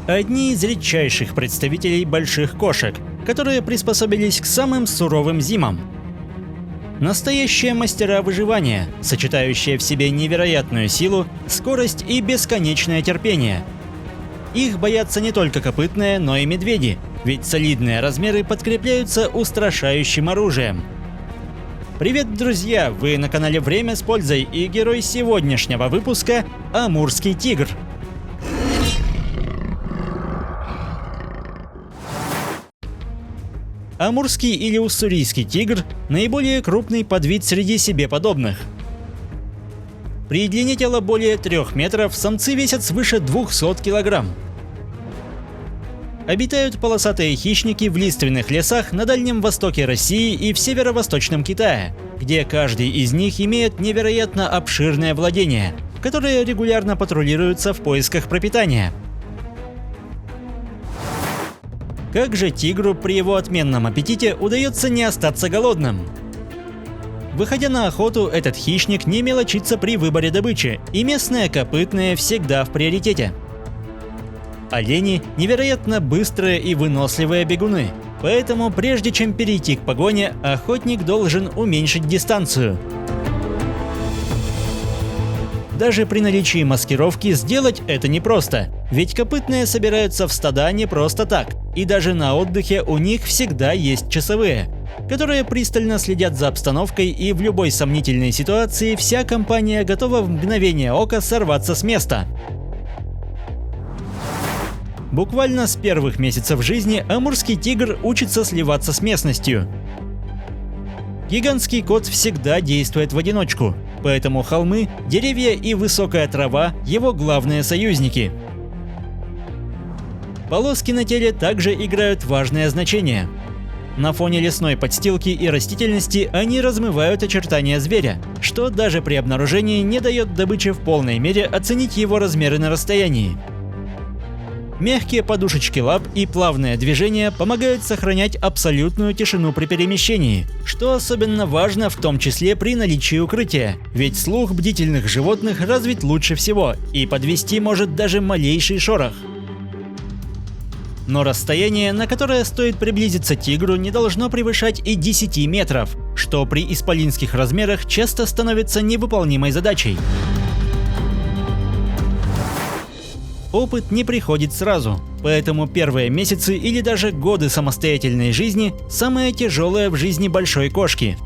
одни из редчайших представителей больших кошек, которые приспособились к самым суровым зимам. Настоящие мастера выживания, сочетающие в себе невероятную силу, скорость и бесконечное терпение. Их боятся не только копытные, но и медведи, ведь солидные размеры подкрепляются устрашающим оружием. Привет, друзья! Вы на канале Время с пользой, и герой сегодняшнего выпуска – амурский тигр. Амурский или уссурийский тигр – наиболее крупный подвид среди себе подобных. При длине тела более 3 метров самцы весят свыше 200 килограмм. Обитают полосатые хищники в лиственных лесах на Дальнем Востоке России и в северо-восточном Китае, где каждый из них имеет невероятно обширное владение, которое регулярно патрулируется в поисках пропитания. Как же тигру при его отменном аппетите удается не остаться голодным? Выходя на охоту, этот хищник не мелочится при выборе добычи, и местные копытные всегда в приоритете. Олени – невероятно быстрые и выносливые бегуны, поэтому прежде чем перейти к погоне, охотник должен уменьшить дистанцию. Даже при наличии маскировки сделать это непросто, ведь копытные собираются в стада не просто так, и даже на отдыхе у них всегда есть часовые, которые пристально следят за обстановкой, и в любой сомнительной ситуации вся компания готова в мгновение ока сорваться с места. Буквально с первых месяцев жизни амурский тигр учится сливаться с местностью. Гигантский кот всегда действует в одиночку, поэтому холмы, деревья и высокая трава – его главные союзники. Полоски на теле также играют важное значение. На фоне лесной подстилки и растительности они размывают очертания зверя, что даже при обнаружении не дает добыче в полной мере оценить его размеры на расстоянии. Мягкие подушечки лап и плавные движения помогают сохранять абсолютную тишину при перемещении, что особенно важно в том числе при наличии укрытия, ведь слух бдительных животных развит лучше всего, и подвести может даже малейший шорох. Но расстояние, на которое стоит приблизиться тигру, не должно превышать и 10 метров, что при исполинских размерах часто становится невыполнимой задачей. Опыт не приходит сразу, поэтому первые месяцы или даже годы самостоятельной жизни самые тяжелые в жизни большой кошки.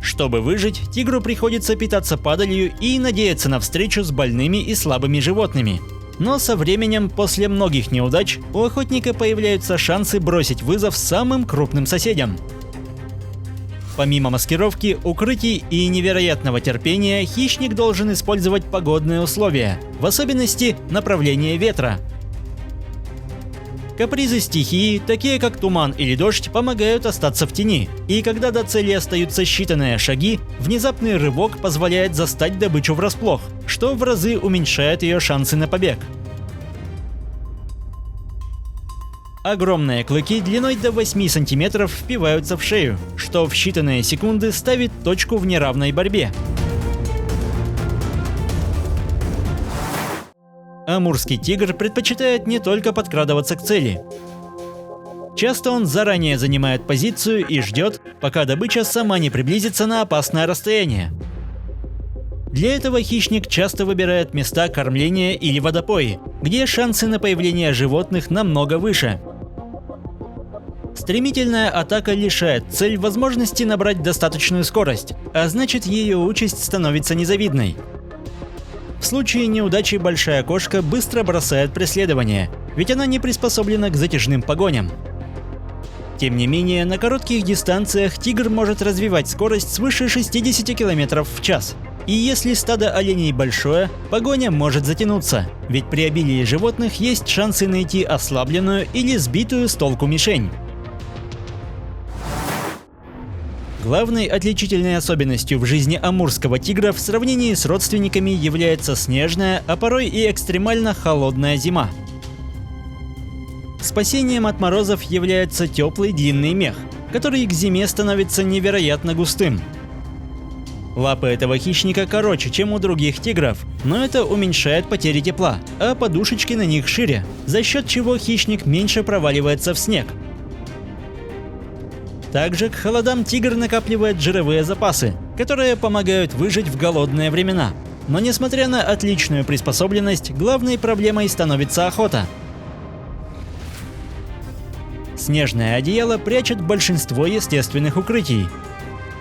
Чтобы выжить, тигру приходится питаться падалью и надеяться на встречу с больными и слабыми животными. Но со временем, после многих неудач, у охотника появляются шансы бросить вызов самым крупным соседям. Помимо маскировки, укрытий и невероятного терпения, хищник должен использовать погодные условия, в особенности направление ветра. Капризы стихии, такие как туман или дождь, помогают остаться в тени, и когда до цели остаются считанные шаги, внезапный рывок позволяет застать добычу врасплох, что в разы уменьшает ее шансы на побег. Огромные клыки длиной до 8 сантиметров впиваются в шею, что в считанные секунды ставит точку в неравной борьбе. Амурский тигр предпочитает не только подкрадываться к цели. Часто он заранее занимает позицию и ждет, пока добыча сама не приблизится на опасное расстояние. Для этого хищник часто выбирает места кормления или водопои, где шансы на появление животных намного выше. Стремительная атака лишает цель возможности набрать достаточную скорость, а значит, ее участь становится незавидной. В случае неудачи большая кошка быстро бросает преследование, ведь она не приспособлена к затяжным погоням. Тем не менее, на коротких дистанциях тигр может развивать скорость свыше 60 км в час. И если стадо оленей большое, погоня может затянуться, ведь при обилии животных есть шансы найти ослабленную или сбитую с толку мишень. Главной отличительной особенностью в жизни амурского тигра в сравнении с родственниками является снежная, а порой и экстремально холодная зима. Спасением от морозов является теплый длинный мех, который к зиме становится невероятно густым. Лапы этого хищника короче, чем у других тигров, но это уменьшает потери тепла, а подушечки на них шире, за счет чего хищник меньше проваливается в снег. Также к холодам тигр накапливает жировые запасы, которые помогают выжить в голодные времена. Но несмотря на отличную приспособленность, главной проблемой становится охота. Снежное одеяло прячет большинство естественных укрытий.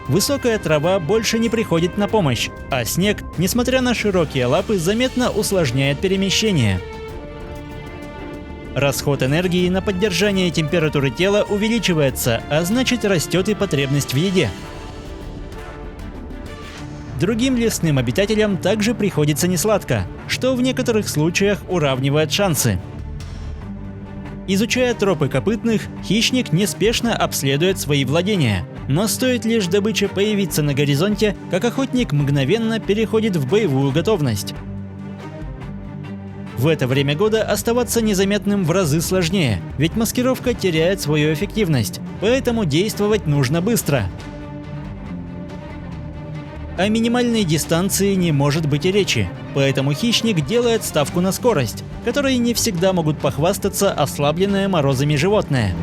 Высокая трава больше не приходит на помощь, а снег, несмотря на широкие лапы, заметно усложняет перемещение. Расход энергии на поддержание температуры тела увеличивается, а значит растет и потребность в еде. Другим лесным обитателям также приходится несладко, что в некоторых случаях уравнивает шансы. Изучая тропы копытных, хищник неспешно обследует свои владения, но стоит лишь добыче появиться на горизонте, как охотник мгновенно переходит в боевую готовность. В это время года оставаться незаметным в разы сложнее, ведь маскировка теряет свою эффективность, поэтому действовать нужно быстро. О минимальной дистанции не может быть и речи, поэтому хищник делает ставку на скорость, которой не всегда могут похвастаться ослабленные морозами животные.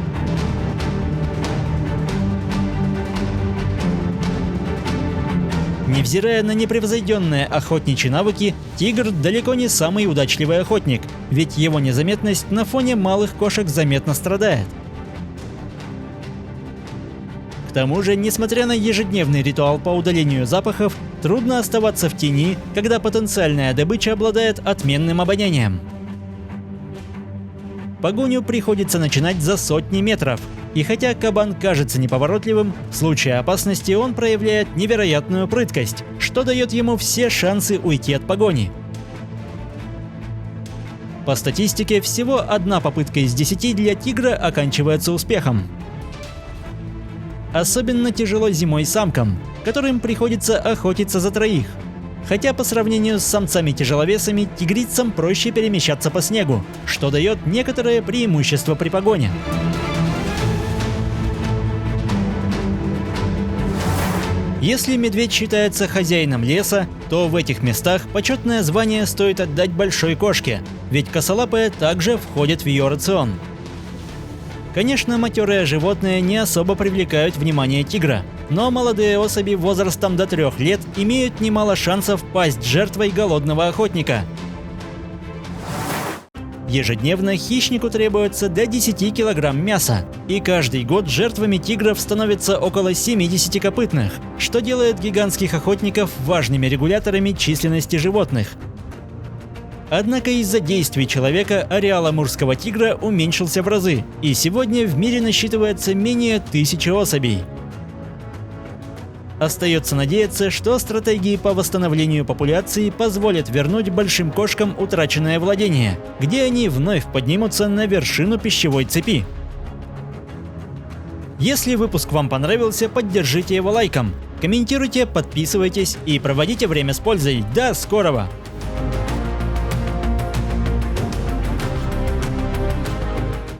Невзирая на непревзойденные охотничьи навыки, тигр далеко не самый удачливый охотник, ведь его незаметность на фоне малых кошек заметно страдает. К тому же, несмотря на ежедневный ритуал по удалению запахов, трудно оставаться в тени, когда потенциальная добыча обладает отменным обонянием. Погоню приходится начинать за сотни метров, и хотя кабан кажется неповоротливым, в случае опасности он проявляет невероятную прыткость, что дает ему все шансы уйти от погони. По статистике, всего одна попытка из 10 для тигра оканчивается успехом. Особенно тяжело зимой самкам, которым приходится охотиться за троих. Хотя по сравнению с самцами-тяжеловесами тигрицам проще перемещаться по снегу, что дает некоторое преимущество при погоне. Если медведь считается хозяином леса, то в этих местах почетное звание стоит отдать большой кошке, ведь косолапые также входят в ее рацион. Конечно, матерые животные не особо привлекают внимание тигра, но молодые особи возрастом до 3 лет имеют немало шансов пасть жертвой голодного охотника. Ежедневно хищнику требуется до 10 килограмм мяса, и каждый год жертвами тигров становится около 70 копытных, что делает гигантских охотников важными регуляторами численности животных. Однако из-за действий человека ареал амурского тигра уменьшился в разы, и сегодня в мире насчитывается менее 1000 особей. Остается надеяться, что стратегии по восстановлению популяции позволят вернуть большим кошкам утраченное владение, где они вновь поднимутся на вершину пищевой цепи. Если выпуск вам понравился, поддержите его лайком, комментируйте, подписывайтесь и проводите время с пользой. До скорого!